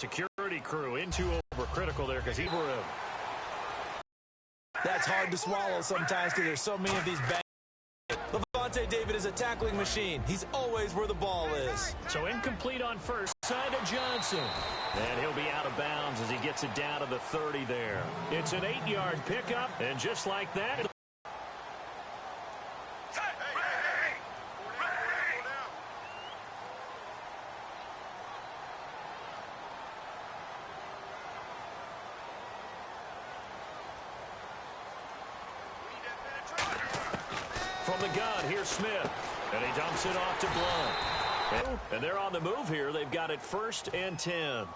security crew in too overcritical there because he were him. That's hard to swallow sometimes because there's so many of these bad. Levante David is a tackling machine. He's always where the ball is. So incomplete on first side to Johnson. And he'll be out of bounds as he gets it down to the 30 there. It's an 8-yard pickup, and just like that. From the gun, here's Smith. And he dumps it off to Blunt. And they're on the move here. They've got it 1st and 10.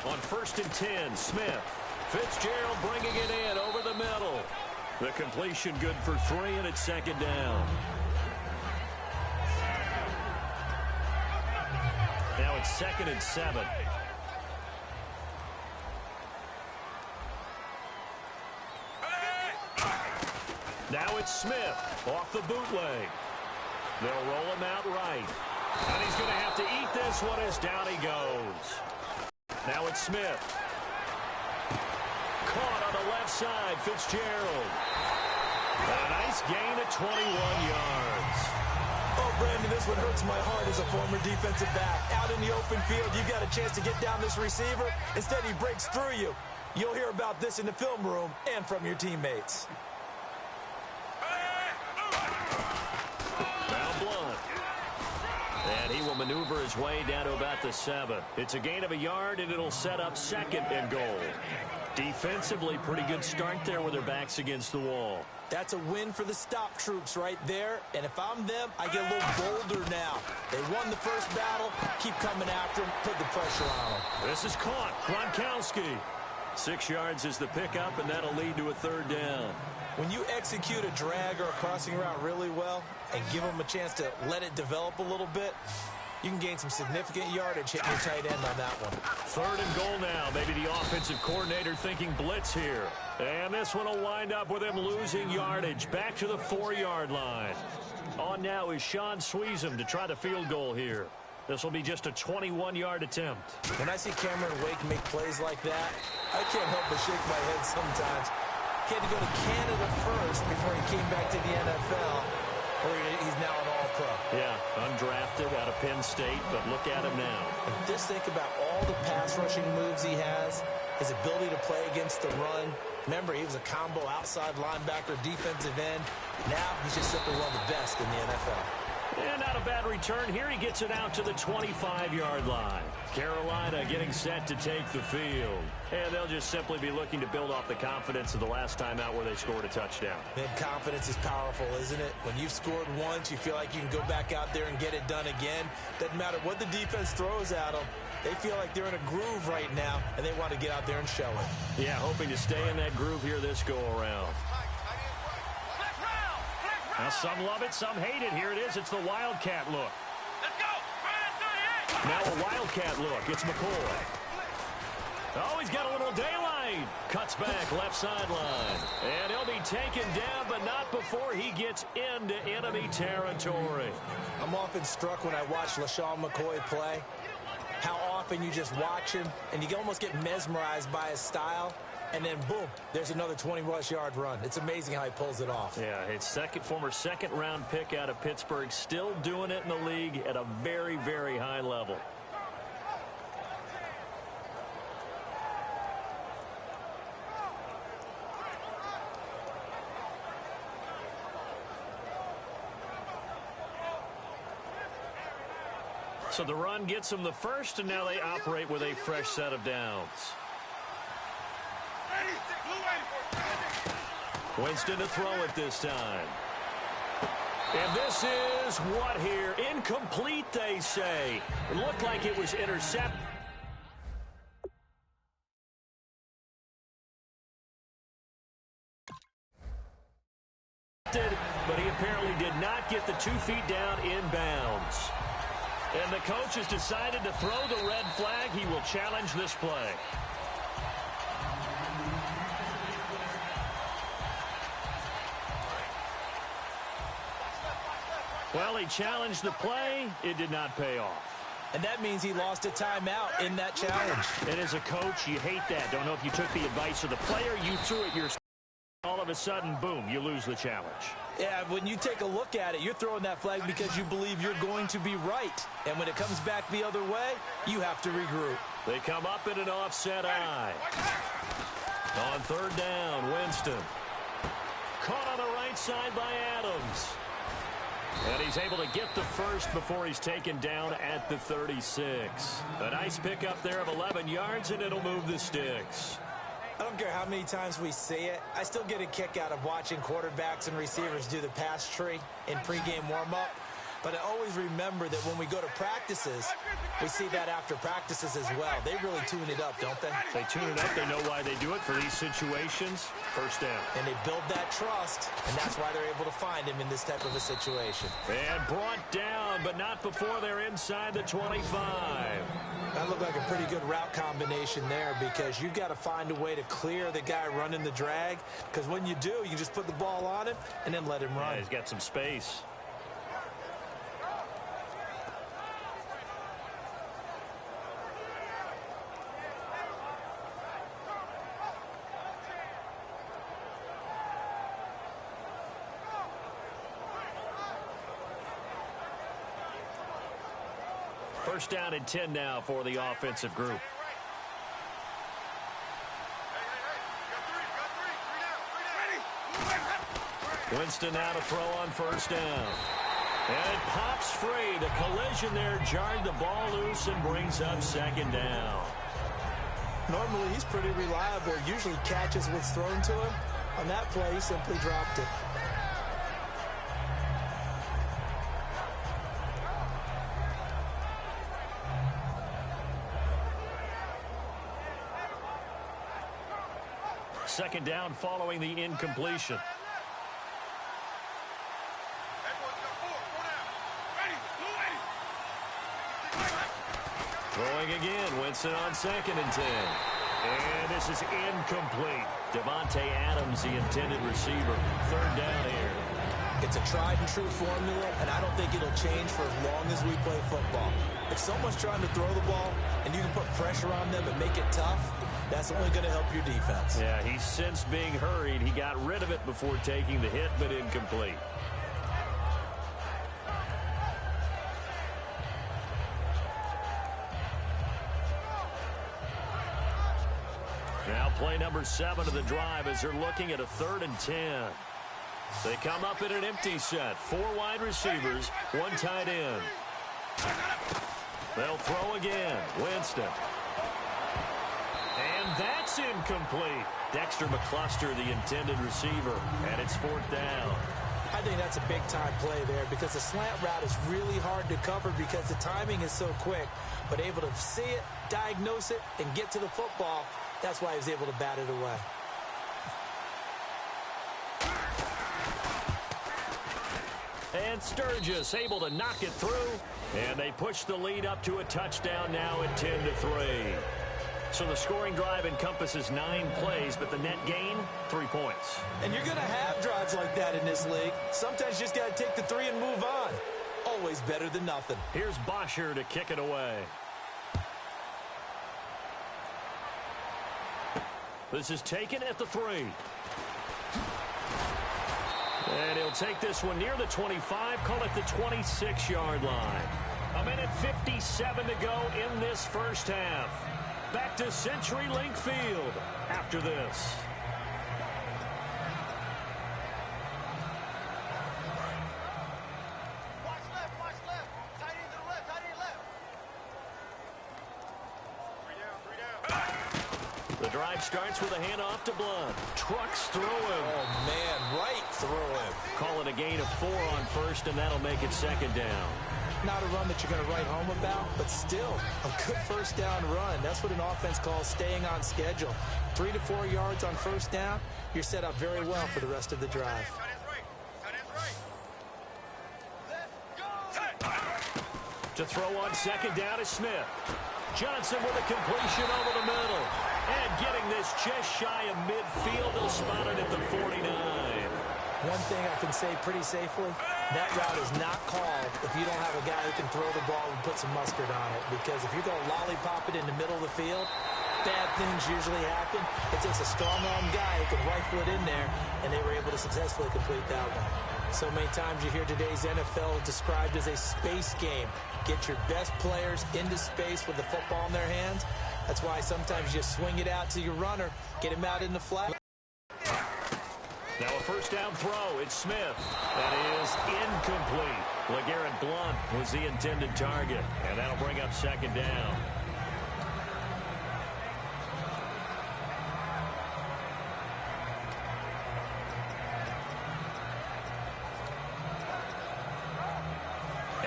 On 1st and 10, Smith. Fitzgerald bringing it in over the middle. The completion good for 3, and it's 2nd down. Now it's 2nd and 7. Now it's Smith off the bootleg. They'll roll him out right. And he's going to have to eat this one as down he goes. Now it's Smith. Caught on the left side, Fitzgerald. A nice gain of 21 yards. Oh, Brandon, this one hurts my heart as a former defensive back. Out in the open field, you got a chance to get down this receiver. Instead, he breaks through you. You'll hear about this in the film room and from your teammates. Now Blunt. And he will maneuver his way down to about the 7. It's a gain of a yard, and it'll set up 2nd and goal. Defensively, pretty good start there with their backs against the wall. That's a win for the stop troops right there. And if I'm them, I get a little bolder now. They won the first battle. Keep coming after them. Put the pressure on them. This is caught. Gronkowski. 6 yards is the pickup, and that'll lead to a 3rd down. When you execute a drag or a crossing route really well and give them a chance to let it develop a little bit, you can gain some significant yardage hitting your tight end on that one. 3rd and goal now. Maybe the offensive coordinator thinking blitz here. And this one will wind up with him losing yardage. Back to the 4-yard line. On now is Sean Sweezum to try the field goal here. This will be just a 21-yard attempt. When I see Cameron Wake make plays like that, I can't help but shake my head sometimes. He had to go to Canada first before he came back to the NFL. He's now an All-Pro. Yeah, undrafted out of Penn State, but look at him now. And just think about all the pass rushing moves he has, his ability to play against the run. Remember, he was a combo outside linebacker, defensive end. Now he's just simply one of the best in the NFL. And not a bad return here. He gets it out to the 25-yard line. Carolina getting set to take the field. And they'll just simply be looking to build off the confidence of the last time out where they scored a touchdown. Man, confidence is powerful, isn't it? When you've scored once, you feel like you can go back out there and get it done again. Doesn't matter what the defense throws at them. They feel like they're in a groove right now, and they want to get out there and show it. Yeah, hoping to stay in that groove here this go-around. Now some love it, some hate it. Here it is. It's the Wildcat look. Let's go. Now a Wildcat look. It's McCoy. Oh, he's got a little daylight. Cuts back left sideline. And he'll be taken down, but not before he gets into enemy territory. I'm often struck when I watch LaShawn McCoy play, how often you just watch him, and you almost get mesmerized by his style. And then, boom, there's another 20-plus yard run. It's amazing how he pulls it off. Yeah, it's former second-round pick out of Pittsburgh, still doing it in the league at a very, very high level. So the run gets them the first, and now they operate with a fresh set of downs. Winston to throw it this time. And this is what here? Incomplete, they say. It looked like it was intercepted. But he apparently did not get the 2 feet down in bounds. And the coach has decided to throw the red flag. He will challenge this play. Well, he challenged the play. It did not pay off. And that means he lost a timeout in that challenge. And as a coach, you hate that. Don't know if you took the advice of the player. You threw it yourself. All of a sudden, boom, you lose the challenge. Yeah, when you take a look at it, you're throwing that flag because you believe you're going to be right. And when it comes back the other way, you have to regroup. They come up in an offset eye. On third down, Winston. Caught on the right side by Adams. And he's able to get the first before he's taken down at the 36. A nice pickup there of 11 yards, and it'll move the sticks. I don't care how many times we see it. I still get a kick out of watching quarterbacks and receivers do the pass tree in pregame warm-up. But I always remember that when we go to practices, we see that after practices as well. They really tune it up, don't they? They tune it up. They know why they do it for these situations. First down. And they build that trust, and that's why they're able to find him in this type of a situation. And brought down, but not before they're inside the 25. That looked like a pretty good route combination there because you've got to find a way to clear the guy running the drag, because when you do, you can just put the ball on him and then let him run. Yeah, he's got some space. First down and 10 now for the offensive group. Winston now to throw on first down. And it pops free. The collision there jarred the ball loose and brings up second down. Normally he's pretty reliable. Usually catches what's thrown to him. On that play, he simply dropped it. Second down following the incompletion. Throwing again. Winston on 2nd and 10. And this is incomplete. Devontae Adams, the intended receiver. Third down here. It's a tried and true formula, and I don't think it'll change for as long as we play football. If someone's trying to throw the ball and you can put pressure on them and make it tough, that's only going to help your defense. Yeah, he's since being hurried. He got rid of it before taking the hit, but incomplete. Now play number 7 of the drive as they're looking at a 3rd and 10. They come up in an empty set. 4 wide receivers, 1 tight end. They'll throw again. Winston. And that's incomplete. Dexter McCluster, the intended receiver, and it's 4th down. I think that's a big-time play there because the slant route is really hard to cover because the timing is so quick. But able to see it, diagnose it, and get to the football, that's why he was able to bat it away. And Sturgis able to knock it through. And they push the lead up to a touchdown now at 10-3. So the scoring drive encompasses 9 plays, but the net gain, 3 points. And you're going to have drives like that in this league. Sometimes you just got to take the 3 and move on. Always better than nothing. Here's Bosher to kick it away. This is taken at the 3. And he'll take this one near the 25, call it the 26-yard line. 1:57 to go in this first half. Back to CenturyLink Field after this. Watch left. Tight end to the left, tight end left. 3 down. The drive starts with a handoff to Blunt. Trucks through him. Oh, man, right through him. Call it a gain of 4 on first, and that'll make it 2nd down. Not a run that you're going to write home about, but still a good first down run. That's what an offense calls staying on schedule. 3 to 4 yards on first down, you're set up very well for the rest of the drive. Tight end's right. Let's go. To throw on second down is Smith. Johnson with a completion over the middle. And getting this just shy of midfield. They'll spot it at the 49. One thing I can say pretty safely, that route is not called if you don't have a guy who can throw the ball and put some mustard on it. Because if you're going to lollipop it in the middle of the field, bad things usually happen. It takes a strong-arm guy who can rifle it in there, and they were able to successfully complete that one. So many times you hear today's NFL described as a space game. Get your best players into space with the football in their hands. That's why sometimes you just swing it out to your runner, get him out in the flat. Now a first down throw. It's Smith. That is incomplete. LeGarrette Blount was the intended target, and that'll bring up second down.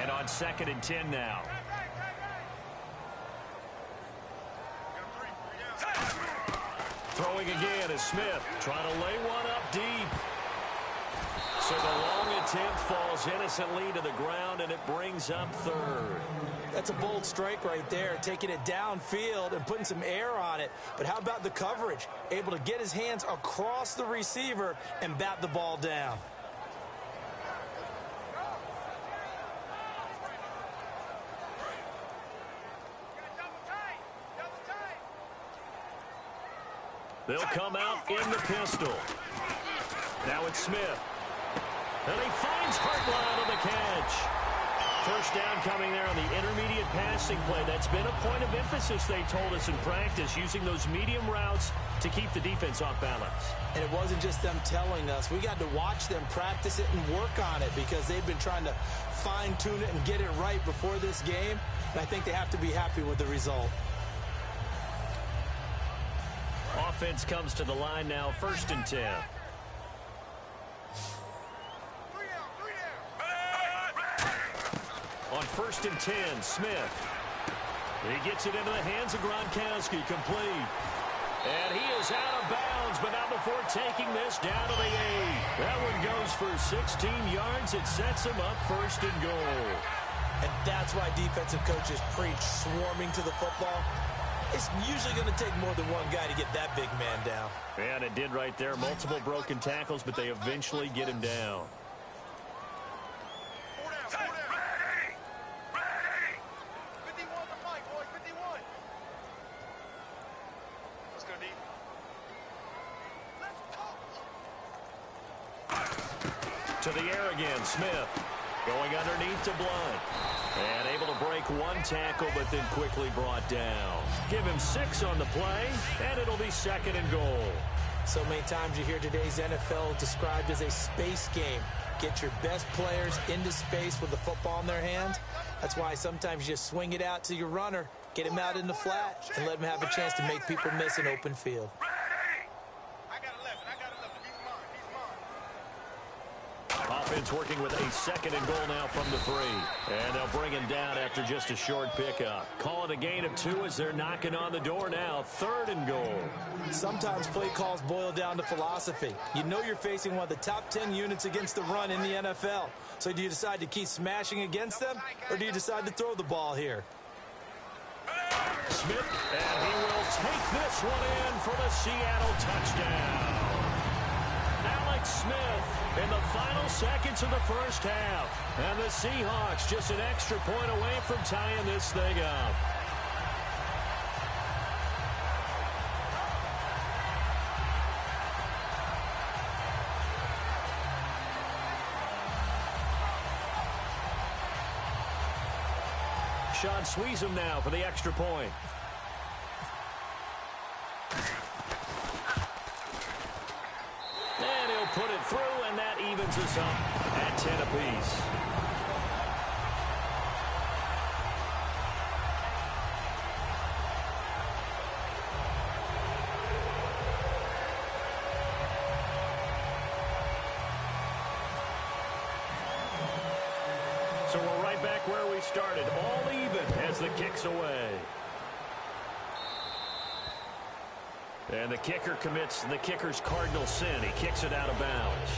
And on 2nd and 10 now. Throwing again is Smith. Trying to lay one up deep. So the long attempt falls innocently to the ground, and it brings up 3rd. That's a bold strike right there, taking it downfield and putting some air on it. But how about the coverage? Able to get his hands across the receiver and bat the ball down. They'll come out in the pistol. Now it's Smith. And he finds Hartline on the catch. First down coming there on the intermediate passing play. That's been a point of emphasis, they told us in practice, using those medium routes to keep the defense off balance. And it wasn't just them telling us. We got to watch them practice it and work on it because they've been trying to fine-tune it and get it right before this game. And I think they have to be happy with the result. Offense comes to the line now, 1st and 10. On 1st and 10, Smith. He gets it into the hands of Gronkowski, complete. And he is out of bounds, but not before taking this down to the 8. That one goes for 16 yards. It sets him up 1st and goal. And that's why defensive coaches preach swarming to the football. It's usually going to take more than one guy to get that big man down. And it did right there. Multiple broken tackles, but they eventually get him down. Ready! Ready! 51 to fight, boys. 51. Let's go, D. Let's go. To the air again, Smith. Going underneath to Blount. And able to break one tackle, but then quickly brought down. Give him 6 on the play, and it'll be 2nd and goal. So many times you hear today's NFL described as a space game. Get your best players into space with the football in their hands. That's why sometimes you just swing it out to your runner, get him out in the flat, and let him have a chance to make people miss an open field. I got 11. He's mine. Offense working with a 2nd and goal now from the 3. And they'll bring him down after just a short pickup. Call it a gain of 2 as they're knocking on the door now. 3rd and goal. Sometimes play calls boil down to philosophy. You know you're facing one of the top 10 units against the run in the NFL. So do you decide to keep smashing against them, or do you decide to throw the ball here? Smith, and he will take this one in for the Seattle touchdown. Alex Smith in the final seconds of the first half. And the Seahawks just an extra point away from tying this thing up. Sean Sweezum now for the extra point. And he'll put it through, and that evens us up at 10 apiece. So we're right back where we started, all even as the kick's away. And the kicker commits the kicker's cardinal sin. He kicks it out of bounds.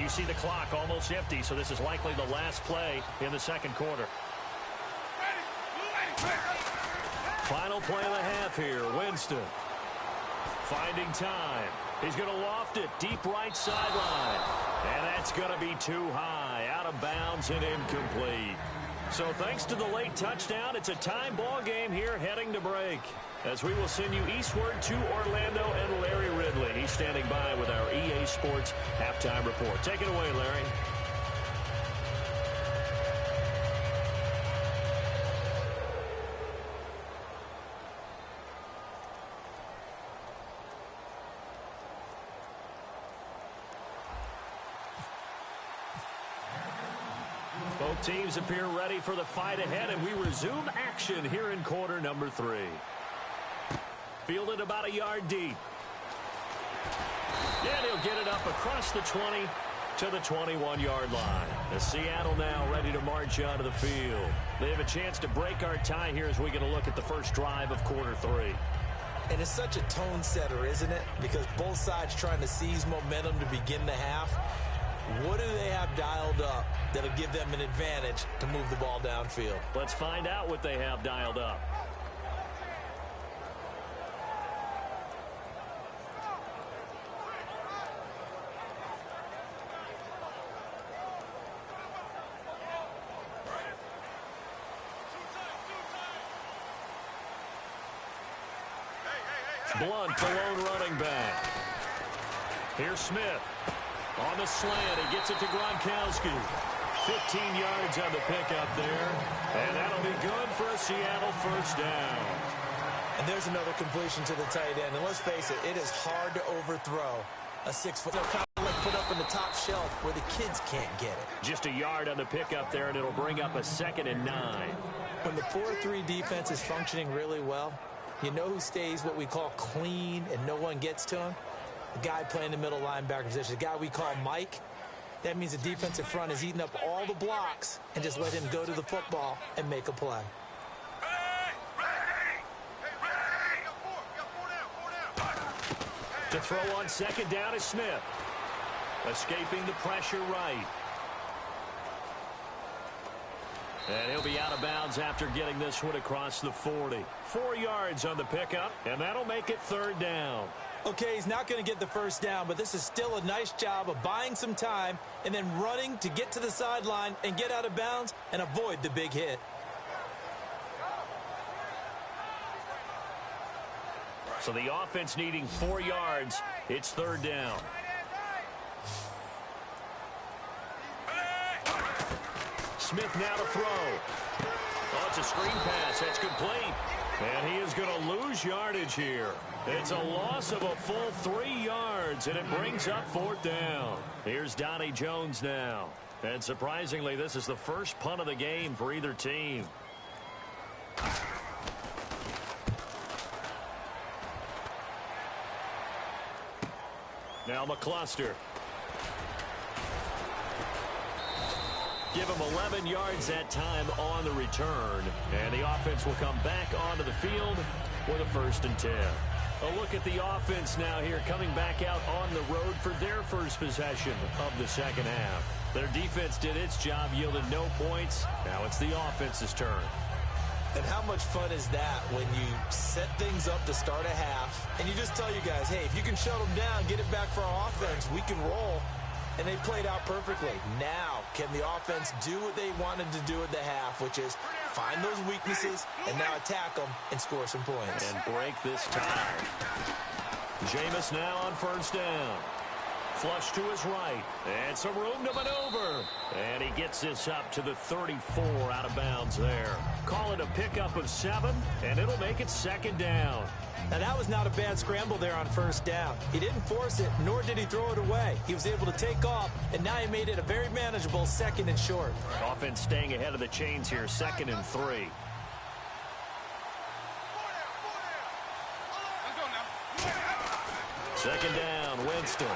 you see the clock almost empty, so this is likely the last play in the second quarter. Final play of the half here. Winston finding time. He's going to loft it deep right sideline. And that's going to be too high. Out of bounds and incomplete. So thanks to the late touchdown, it's a tie ball game here heading to break. As we will send you eastward to Orlando and Larry Ridley. He's standing by with our EA Sports halftime report. Take it away, Larry. Both teams appear ready for the fight ahead, and we resume action here in quarter number 3. Fielded about a yard deep. And he'll get it up across the 20 to the 21-yard line. As Seattle now ready to march onto the field. They have a chance to break our tie here as we get a look at the first drive of quarter 3. And it's such a tone setter, isn't it? Because both sides trying to seize momentum to begin the half. What do they have dialed up that'll give them an advantage to move the ball downfield? Let's find out what they have dialed up. Blunt, the lone running back. Here's Smith. On the slant, he gets it to Gronkowski. 15 yards on the pickup there. And that'll be good for a Seattle first down. And there's another completion to the tight end. And let's face it, it is hard to overthrow a 6-foot. They'll kind of like put up in the top shelf where the kids can't get it. Just a yard on the pickup there, and it'll bring up a 2nd and 9. When the 4-3 defense is functioning really well, you know who stays what we call clean and no one gets to him? The guy playing the middle linebacker position, the guy we call Mike. That means the defensive front is eating up all the blocks and just let him go to the football and make a play. To throw on 2nd down is Smith. Escaping the pressure right. And he'll be out of bounds after getting this one across the 40. 4 yards on the pickup, and that'll make it 3rd down. Okay, he's not going to get the first down, but this is still a nice job of buying some time and then running to get to the sideline and get out of bounds and avoid the big hit. So the offense needing 4 yards. It's 3rd down. Smith now to throw. Oh, it's a screen pass. That's complete. And he is going to lose yardage here. It's a loss of a full 3 yards, and it brings up 4th down. Here's Donnie Jones now. And surprisingly, this is the first punt of the game for either team. Now McCluster. Give him 11 yards that time on the return. And the offense will come back onto the field with a 1st and 10. A look at the offense now here, coming back out on the road for their first possession of the second half. Their defense did its job, yielded no points. Now it's the offense's turn. And how much fun is that when you set things up to start a half and you just tell you guys, hey, if you can shut them down, get it back for our offense, we can roll. And they played out perfectly. Now, can the offense do what they wanted to do at the half, which is find those weaknesses and now attack them and score some points. And break this tie. Jameis now on 1st down. Flush to his right. And some room to maneuver. And he gets this up to the 34 out of bounds there. Call it a pickup of 7, and it'll make it 2nd down. Now, that was not a bad scramble there on 1st down. He didn't force it, nor did he throw it away. He was able to take off, and now he made it a very manageable 2nd and short. Offense staying ahead of the chains here, 2nd and 3. Second down, Winston.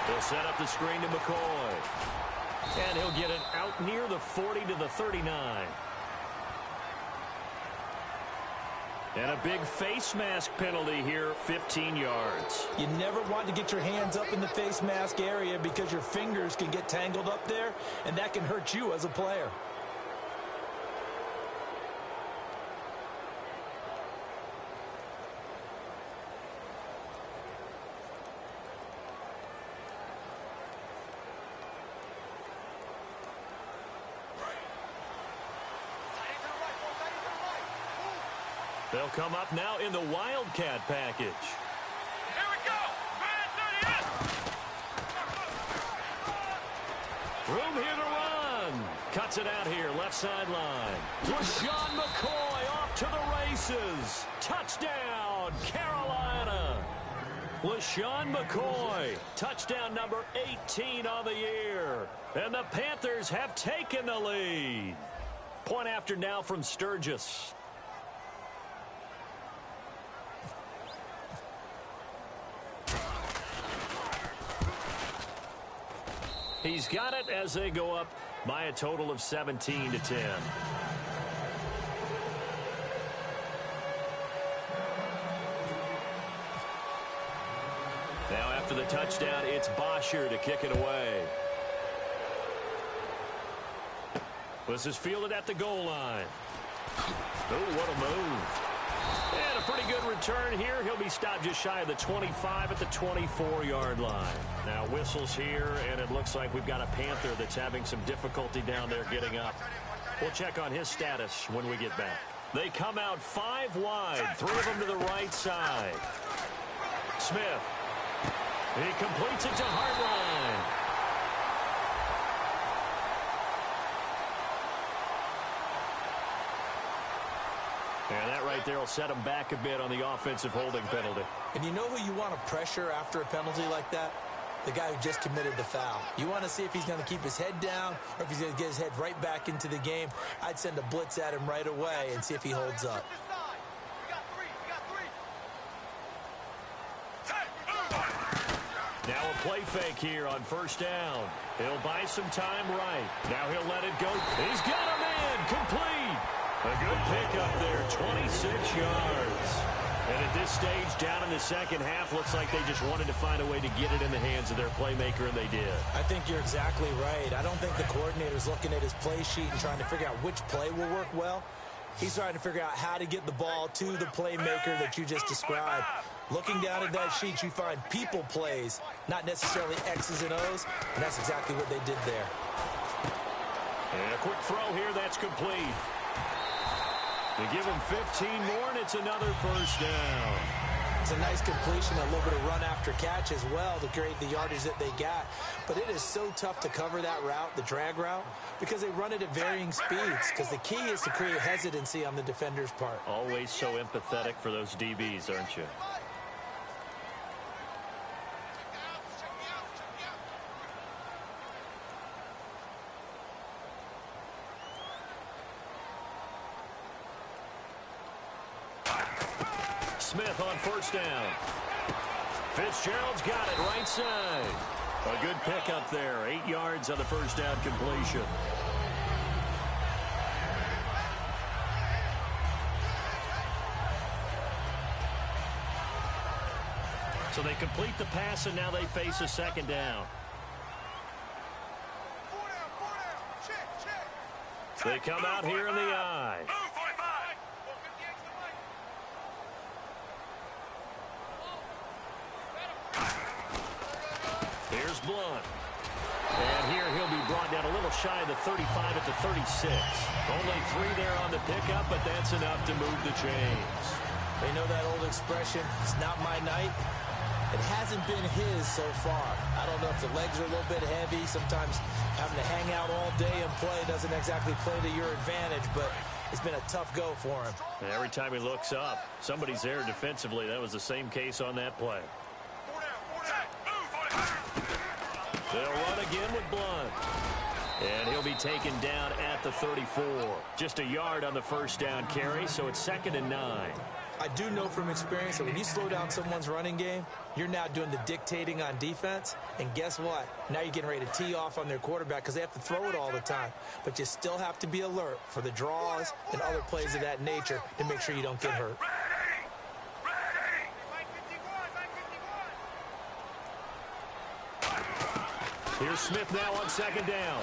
He'll set up the screen to McCoy. And he'll get it out near the 40 to the 39. And a big face mask penalty here, 15 yards. You never want to get your hands up in the face mask area because your fingers can get tangled up there, and that can hurt you as a player. They'll come up now in the Wildcat package. Here we go. Man 30 Room here to run. Cuts it out here, left sideline. LaShawn McCoy off to the races. Touchdown, Carolina. LaShawn McCoy, touchdown number 18 on the year. And the Panthers have taken the lead. Point after now from Sturgis. He's got it as they go up by a total of 17-10. Now after the touchdown, it's Bosher to kick it away. This is fielded at the goal line. Oh, what a move. And a pretty good return here. He'll be stopped just shy of the 25 at the 24-yard line. Now whistles here, and it looks like we've got a Panther that's having some difficulty down there getting up. We'll check on his status when we get back. They come out 5 wide, 3 of them to the right side. Smith. He completes it to Hartline. And that right there will set him back a bit on the offensive holding penalty. And you know who you want to pressure after a penalty like that? The guy who just committed the foul. You want to see if he's going to keep his head down or if he's going to get his head right back into the game. I'd send a blitz at him right away and see if he holds up. Now a play fake here on first down. He'll buy some time right. Now he'll let it go. He's got a man complete. A good pickup there, 26 yards. And at this stage, down in the second half, looks like they just wanted to find a way to get it in the hands of their playmaker, and they did. I think you're exactly right. I don't think the coordinator's looking at his play sheet and trying to figure out which play will work well. He's trying to figure out how to get the ball to the playmaker that you just described. Looking down at that sheet, you find people plays, not necessarily X's and O's, and that's exactly what they did there. And a quick throw here, that's complete. They give him 15 more, and it's another first down. It's a nice completion, a little bit of run after catch as well to create the yardage that they got. But it is so tough to cover that route, the drag route, because they run it at varying speeds. Because the key is to create hesitancy on the defender's part. Always so empathetic for those DBs, aren't you? Smith on first down. Fitzgerald's got it right side. A good pickup there. 8 yards on the first down completion. So they complete the pass, and now they face a second down. They come out here in the I. Here's Blunt. And here he'll be brought down a little shy of the 35 at the 36. Only 3 there on the pickup, but that's enough to move the chains. They know that old expression, it's not my night. It hasn't been his so far. I don't know if the legs are a little bit heavy. Sometimes having to hang out all day and play doesn't exactly play to your advantage, but it's been a tough go for him. And every time he looks up, somebody's there defensively. That was the same case on that play. They'll run again with Blunt. And he'll be taken down at the 34. Just a yard on the first down carry, so it's 2nd and 9. I do know from experience that when you slow down someone's running game, you're now doing the dictating on defense. And guess what? Now you're getting ready to tee off on their quarterback because they have to throw it all the time. But you still have to be alert for the draws and other plays of that nature to make sure you don't get hurt. Here's Smith now on second down.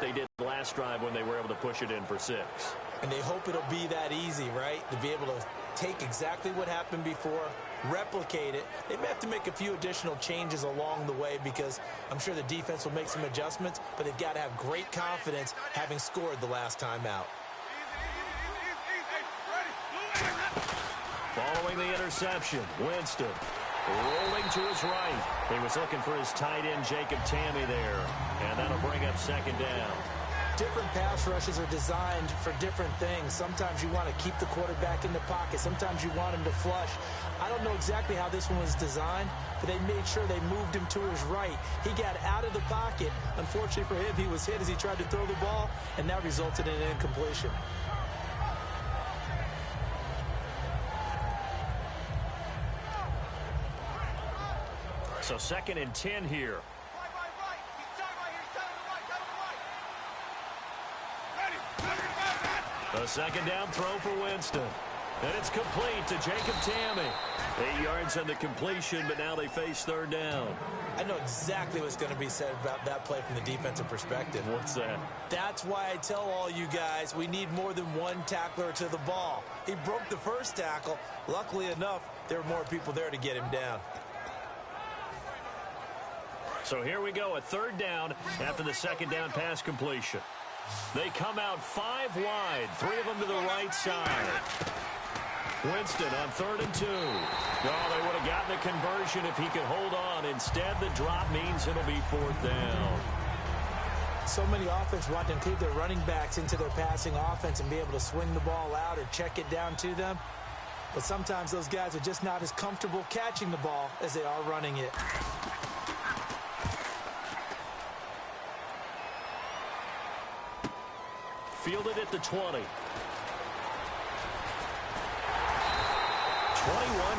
They did last drive when they were able to push it in for 6. And they hope it'll be that easy, right? To be able to take exactly what happened before, replicate it. They may have to make a few additional changes along the way because I'm sure the defense will make some adjustments, but they've got to have great confidence having scored the last time out. Following the interception, Winston rolling to his right. He was looking for his tight end, Jacob Tamme there, and that'll bring up second down. Different pass rushes are designed for different things. Sometimes you want to keep the quarterback in the pocket. Sometimes you want him to flush. I don't know exactly how this one was designed, but they made sure they moved him to his right. He got out of the pocket. Unfortunately for him, he was hit as he tried to throw the ball, and that resulted in an incompletion. So 2nd and 10 here. A second down throw for Winston. And it's complete to Jacob Tamme. 8 yards on the completion, but now they face 3rd down. I know exactly what's going to be said about that play from the defensive perspective. What's that? That's why I tell all you guys we need more than one tackler to the ball. He broke the first tackle. Luckily enough, there were more people there to get him down. So here we go, a 3rd down after the 2nd down pass completion. They come out 5 wide, 3 of them to the right side. Winston on 3rd and 2. Oh, they would have gotten the conversion if he could hold on. Instead, the drop means it'll be 4th down. So many offenses want to include their running backs into their passing offense and be able to swing the ball out or check it down to them. But sometimes those guys are just not as comfortable catching the ball as they are running it. Fielded at the 20. 21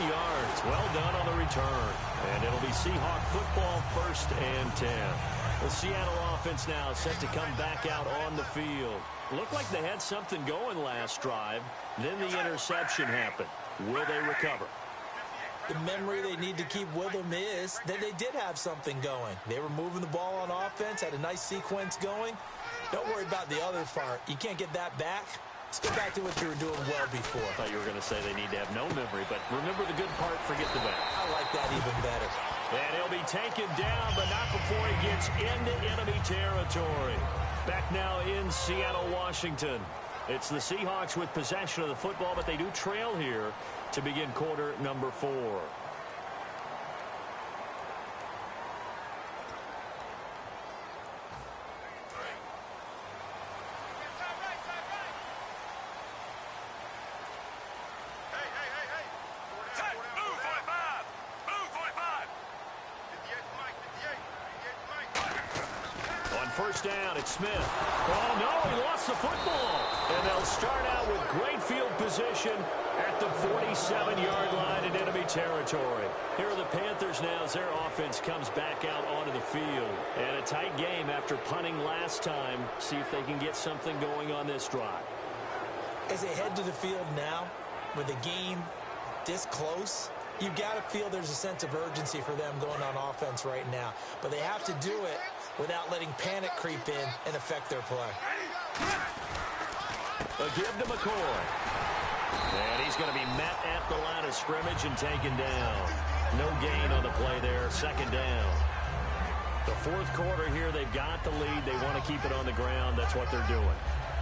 yards. Well done on the return. And it'll be Seahawk football, 1st and 10. The Seattle offense now set to come back out on the field. Looked like they had something going last drive. Then the interception happened. Will they recover? The memory they need to keep with them is that they did have something going. They were moving the ball on offense, had a nice sequence going. Don't worry about the other part. You can't get that back. Let's go back to what you were doing well before. I thought you were going to say they need to have no memory, but remember the good part, forget the bad. I like that even better. And he'll be taken down, but not before he gets into enemy territory. Back now in Seattle, Washington. It's the Seahawks with possession of the football, but they do trail here to begin quarter number 4. First down, it's Smith. Oh, no, he lost the football. And they'll start out with great field position at the 47-yard line in enemy territory. Here are the Panthers now as their offense comes back out onto the field. And a tight game after punting last time. See if they can get something going on this drive. As they head to the field now, with the game this close, you've got to feel there's a sense of urgency for them going on offense right now. But they have to do it without letting panic creep in and affect their play. A give to McCoy. And he's going to be met at the line of scrimmage and taken down. No gain on the play there, 2nd down. The 4th quarter here, they've got the lead. They want to keep it on the ground. That's what they're doing.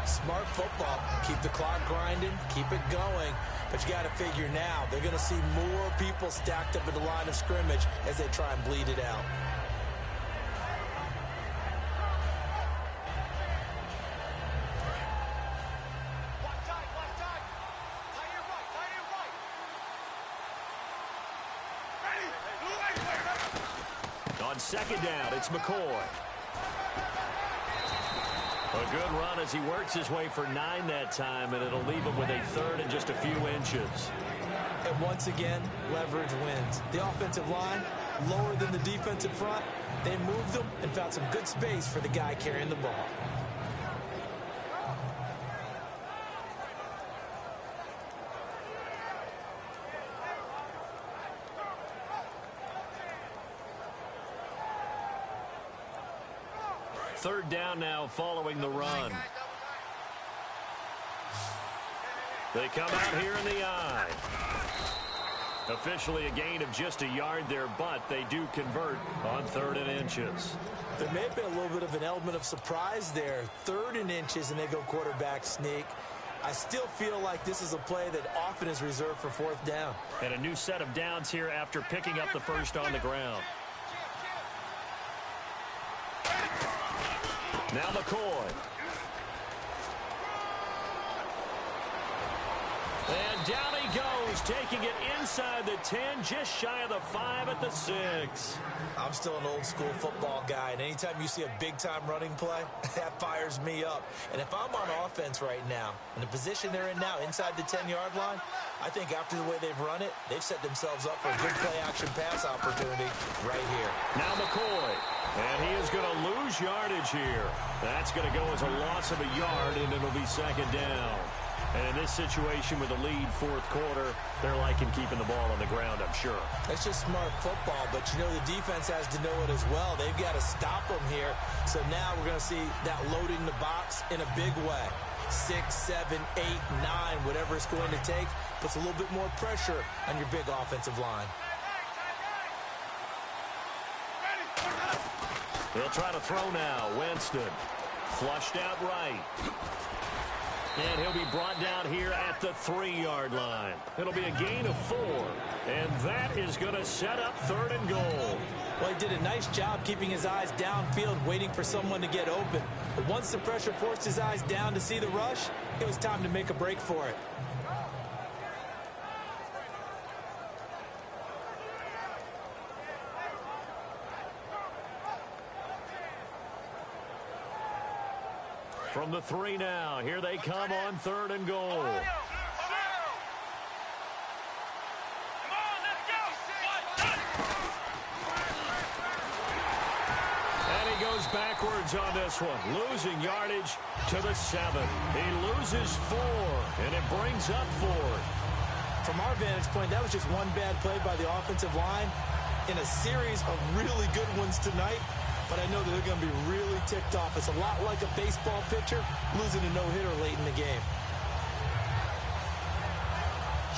Smart football. Keep the clock grinding, keep it going. But you got to figure now, they're going to see more people stacked up at the line of scrimmage as they try and bleed it out. On 2nd down, it's McCoy. A good run as he works his way for 9 that time, and it'll leave him with a 3rd and just a few inches. And once again, leverage wins. The offensive line, lower than the defensive front. They moved them and found some good space for the guy carrying the ball. Third down now following the run. They come out here in the I. Officially a gain of just a yard there, but they do convert on 3rd and inches. There may have been a little bit of an element of surprise there. 3rd and inches, and they go quarterback sneak. I still feel like this is a play that often is reserved for 4th down. And a new set of downs here after picking up the first on the ground. Now McCoy. And down he goes, taking it inside the 10, just shy of the 5 at the 6. I'm still an old-school football guy, and anytime you see a big-time running play, that fires me up. And if I'm on offense right now, in the position they're in now, inside the 10-yard line, I think after the way they've run it, they've set themselves up for a good play-action pass opportunity right here. Now McCoy, and he is going to lose yardage here. That's going to go as a loss of a yard, and it'll be 2nd down. And in this situation with the lead 4th quarter, they're liking keeping the ball on the ground, I'm sure. It's just smart football, but you know the defense has to know it as well. They've got to stop them here. So now we're going to see that loading the box in a big way. 6, 7, 8, 9, whatever it's going to take, puts a little bit more pressure on your big offensive line. They'll try to throw now. Winston flushed out right. And he'll be brought down here at the 3-yard line. It'll be a gain of 4. And that is going to set up 3rd and goal. Well, he did a nice job keeping his eyes downfield, waiting for someone to get open. But once the pressure forced his eyes down to see the rush, it was time to make a break for it. From the 3 now, here they come on 3rd and goal. And he goes backwards on this one, losing yardage to the 7. He loses 4, and it brings up 4th. From our vantage point, that was just one bad play by the offensive line in a series of really good ones tonight. But I know that they're going to be really ticked off. It's a lot like a baseball pitcher losing a no-hitter late in the game.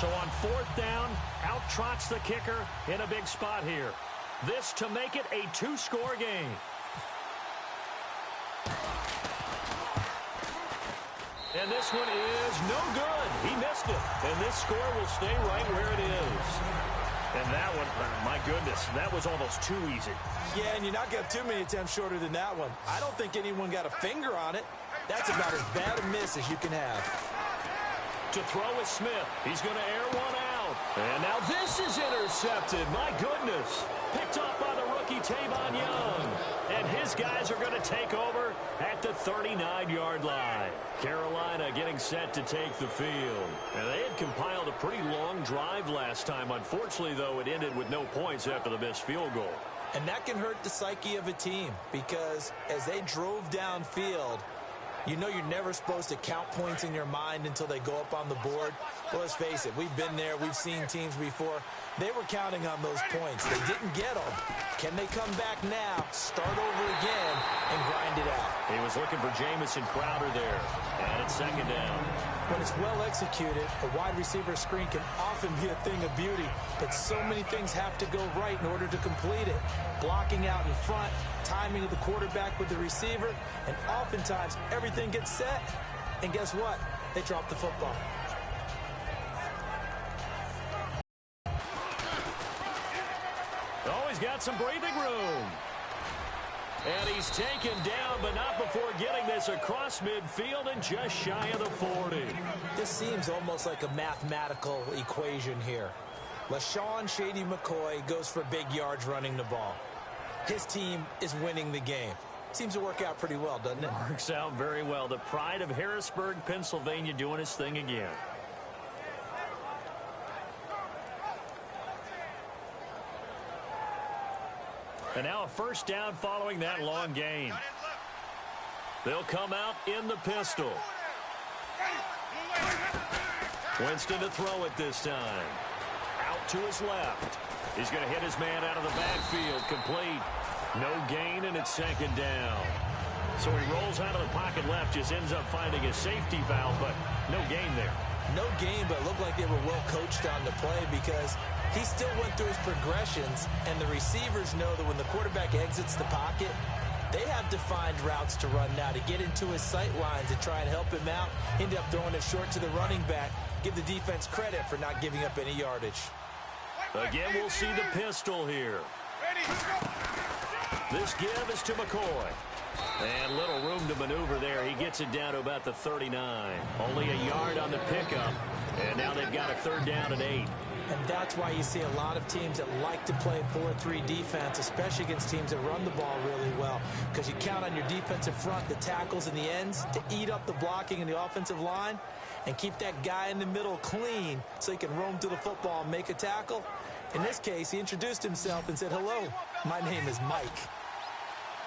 So on 4th down, out trots the kicker in a big spot here. This to make it a 2-score game. And this one is no good. He missed it. And this score will stay right where it is. And that one, my goodness, that was almost too easy. Yeah, and you're not going to have too many attempts shorter than that one. I don't think anyone got a finger on it. That's about as bad a miss as you can have. To throw is Smith. He's going to air one out. And now this is intercepted. My goodness. Picked up by the rookie Tavon Young. And his guys are going to take over at the 39-yard line. Carolina getting set to take the field. And they had compiled a pretty long drive last time. Unfortunately, though, it ended with no points after the missed field goal. And that can hurt the psyche of a team because as they drove downfield, you know you're never supposed to count points in your mind until they go up on the board. Well, let's face it, we've been there. We've seen teams before. They were counting on those points. They didn't get them. Can they come back now, start over again, and grind it out? He was looking for Jamison Crowder there. And it's 2nd down. When it's well executed, a wide receiver screen can often be a thing of beauty, but so many things have to go right in order to complete it. Blocking out in front, timing of the quarterback with the receiver, and oftentimes everything gets set, and guess what? They drop the football. Oh, he's got some breathing room. And he's taken down, but not before getting this across midfield and just shy of the 40. This seems almost like a mathematical equation here. LaShawn Shady McCoy goes for big yards running the ball. His team is winning the game. Seems to work out pretty well, doesn't it? Works out very well. The pride of Harrisburg, Pennsylvania doing his thing again. And now a 1st down following that long gain. They'll come out in the pistol. Winston to throw it this time. Out to his left. He's going to hit his man out of the backfield. Complete. No gain, and it's 2nd down. So he rolls out of the pocket left, just ends up finding a safety valve, but no gain there. No gain, but it looked like they were well coached on the play because he still went through his progressions, and the receivers know that when the quarterback exits the pocket, they have defined routes to run now to get into his sight lines and try and help him out. He ended up throwing it short to the running back. Give the defense credit for not giving up any yardage. Again, we'll see the pistol here. This give is to McCoy. And little room to maneuver there. He gets it down to about the 39. Only a yard on the pickup. And now they've got a 3rd down and 8. And that's why you see a lot of teams that like to play 4-3 defense, especially against teams that run the ball really well, because you count on your defensive front, the tackles and the ends, to eat up the blocking in the offensive line and keep that guy in the middle clean so he can roam to the football and make a tackle. In this case, he introduced himself and said, "Hello, my name is Mike."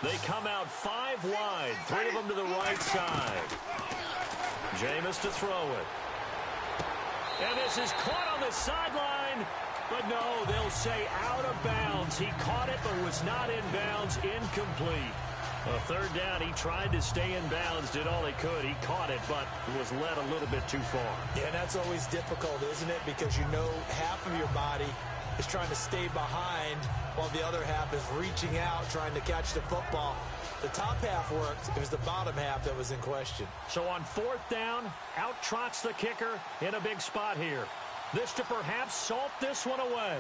They come out 5 wide, 3 of them to the right side. Jameis to throw it. And this is caught on the sideline. But no, they'll say out of bounds. He caught it but was not in bounds. Incomplete. A 3rd down, he tried to stay in bounds, did all he could. He caught it, but was led a little bit too far. Yeah, and that's always difficult, isn't it? Because you know half of your body is trying to stay behind while the other half is reaching out, trying to catch the football. The top half worked. It was the bottom half that was in question. So on 4th down, out trots the kicker in a big spot here. This to perhaps salt this one away.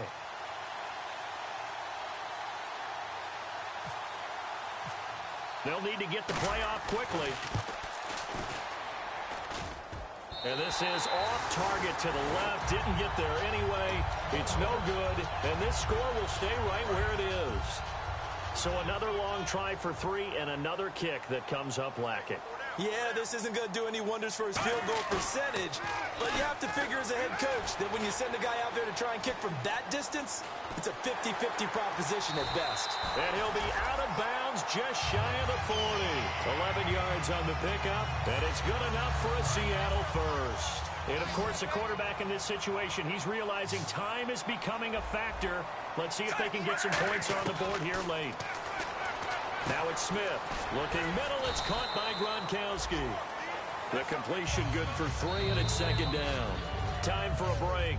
They'll need to get the play off quickly. And this is off target to the left. Didn't get there anyway. It's no good. And this score will stay right where it is. So another long try for 3 and another kick that comes up lacking. Yeah, this isn't going to do any wonders for his field goal percentage, but you have to figure as a head coach that when you send a guy out there to try and kick from that distance, it's a 50-50 proposition at best. And he'll be out of bounds just shy of the 40. 11 yards on the pickup, and it's good enough for a Seattle first. And, of course, the quarterback in this situation, he's realizing time is becoming a factor. Let's see if they can get some points on the board here late. Now it's Smith. Looking middle. It's caught by Gronkowski. The completion good for 3, and it's 2nd down. Time for a break.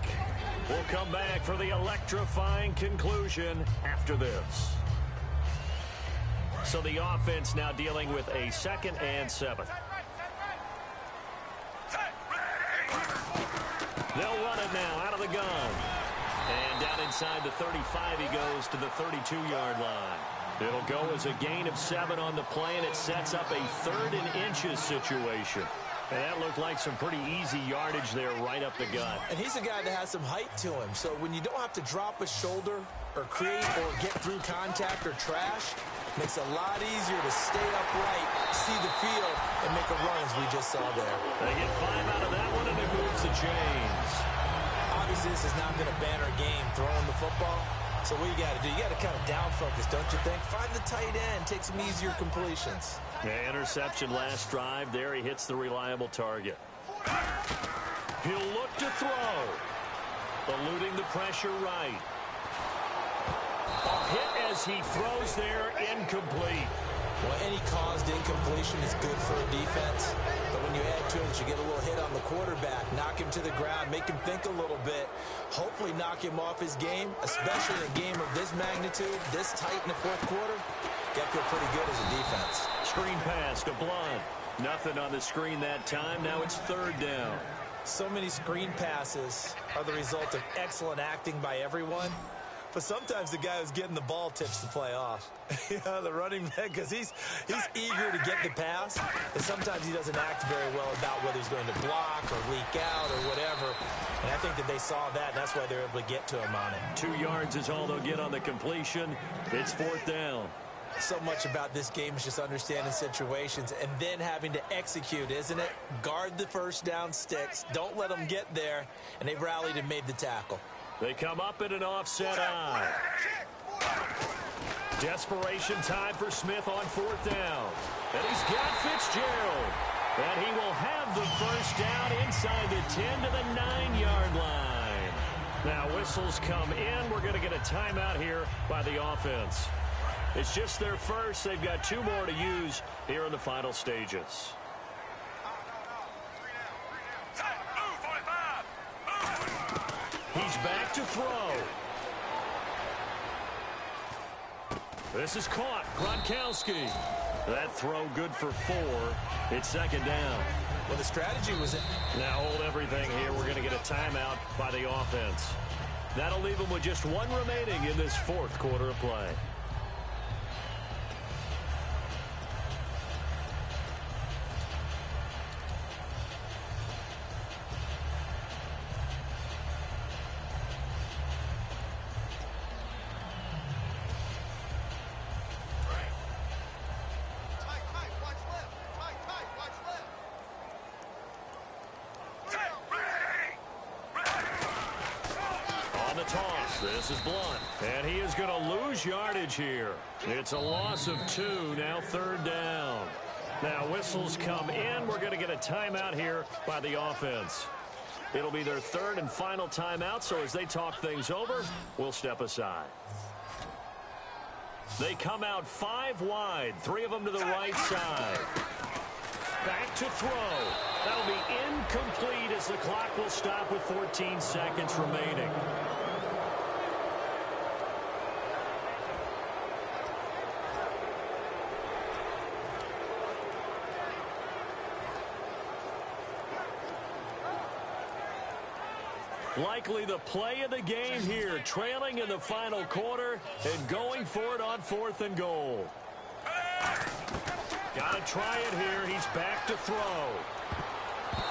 We'll come back for the electrifying conclusion after this. So the offense now dealing with a 2nd and 7. They'll run it now out of the gun. And down inside the 35, he goes to the 32-yard line. It'll go as a gain of 7 on the play, and it sets up a 3rd and inches situation. And that looked like some pretty easy yardage there right up the gut. And he's a guy that has some height to him, so when you don't have to drop a shoulder or create or get through contact or trash, makes it a lot easier to stay upright, see the field, and make a run as we just saw there. They get 5 out of that one, and it moves the chains. Obviously, this is not going to ban our game throwing the football. So what you got to do, you got to kind of down focus, don't you think? Find the tight end, take some easier completions. Yeah, interception last drive. There he hits the reliable target. He'll look to throw. Eluding the pressure right. A hit as he throws there, incomplete. Well, any caused incompletion is good for a defense. But when you add to it, you get a little hit on the quarterback, knock him to the ground, make him think a little bit, hopefully knock him off his game, especially in a game of this magnitude, this tight in the 4th quarter. Got to feel pretty good as a defense. Screen pass to Blunt. Nothing on the screen that time. Now it's 3rd down. So many screen passes are the result of excellent acting by everyone. But sometimes the guy who's getting the ball tips the play off. The running back, because he's eager to get the pass, and sometimes he doesn't act very well about whether he's going to block or leak out or whatever. And I think that they saw that, and that's why they were able to get to him on it. 2 yards is all they'll get on the completion. It's 4th down. So much about this game is just understanding situations and then having to execute, isn't it? Guard the 1st down sticks. Don't let them get there. And they rallied and made the tackle. They come up in an offset eye. Desperation time for Smith on 4th down. And he's got Fitzgerald. And he will have the 1st down inside the 10 to the 9-yard line. Now whistles come in. We're going to get a timeout here by the offense. It's just their first. They've got 2 more to use here in the final stages. He's back to throw. This is caught. Gronkowski. That throw good for 4. It's second down. Well, the strategy was... Now hold everything here. We're going to get a timeout by the offense. That'll leave them with just 1 remaining in this 4th quarter of play. This is Blunt, and he is going to lose yardage here. It's a loss of 2, now 3rd down. Now whistles come in. We're going to get a timeout here by the offense. It'll be their 3rd and final timeout, so as they talk things over, we'll step aside. They come out 5 wide, 3 of them to the right side. Back to throw. That'll be incomplete as the clock will stop with 14 seconds remaining. Likely the play of the game here, trailing in the final quarter and going for it on 4th and goal. Got to try it here. He's back to throw.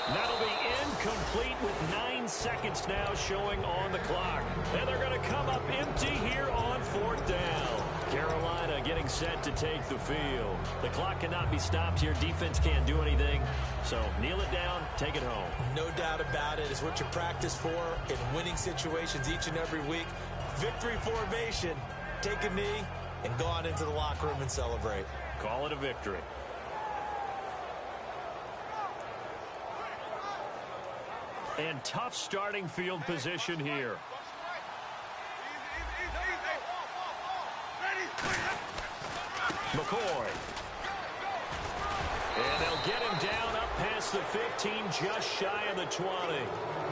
That'll be incomplete with 9 seconds now showing on the clock. And they're going to come up empty here on 4th down. Carolina getting set to take the field. The clock cannot be stopped here. Defense can't do anything. So kneel it down, take it home. No doubt about it. It's what you practice for in winning situations each and every week. Victory formation. Take a knee and go on into the locker room and celebrate. Call it a victory. And tough starting field position here. McCoy. And they'll get him down up past the 15, just shy of the 20.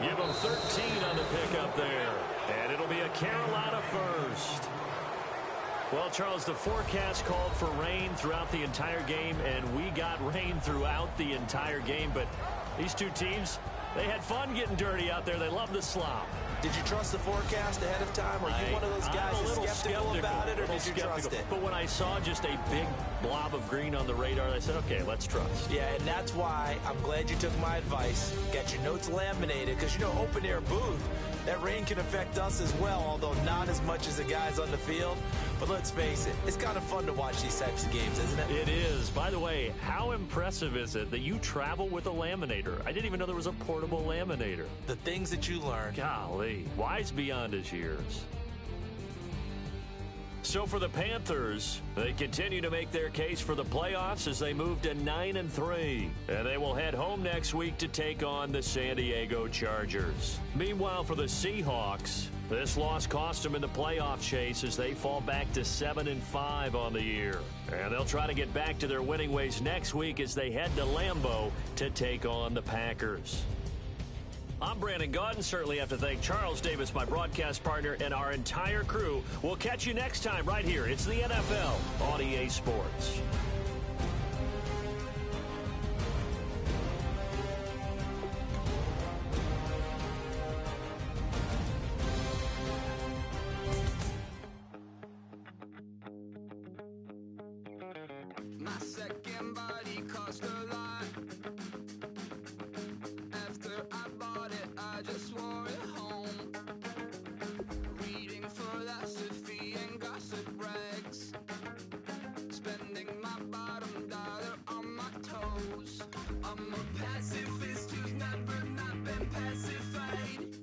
Give him 13 on the pickup there. And it'll be a Carolina first. Well, Charles, the forecast called for rain throughout the entire game, and we got rain throughout the entire game. But these 2 teams, they had fun getting dirty out there. They love the slop. Did you trust the forecast ahead of time? Are you one of those guys that's skeptical about it, or did you trust it? But when I saw just a big blob of green on the radar, I said, okay, let's trust. Yeah, and that's why I'm glad you took my advice. Get your notes laminated, because, you know, open-air booth, that rain can affect us as well, although not as much as the guys on the field. But let's face it, it's kind of fun to watch these types of games, isn't it? It is. By the way, how impressive is it that you travel with a laminator? I didn't even know there was a portable laminator. The things that you learn. Golly, wise beyond his years. So for the Panthers, they continue to make their case for the playoffs as they move to 9-3. And they will head home next week to take on the San Diego Chargers. Meanwhile, for the Seahawks, this loss cost them in the playoff chase as they fall back to 7-5 on the year. And they'll try to get back to their winning ways next week as they head to Lambeau to take on the Packers. I'm Brandon Gaudin. Certainly have to thank Charles Davis, my broadcast partner, and our entire crew. We'll catch you next time right here. It's the NFL on EA Sports. My second body cost a lot. After I bought it, I just wore it home. Reading philosophy and gossip rags. Spending my bottom dollar on my toes. I'm a pacifist who's never not been pacified.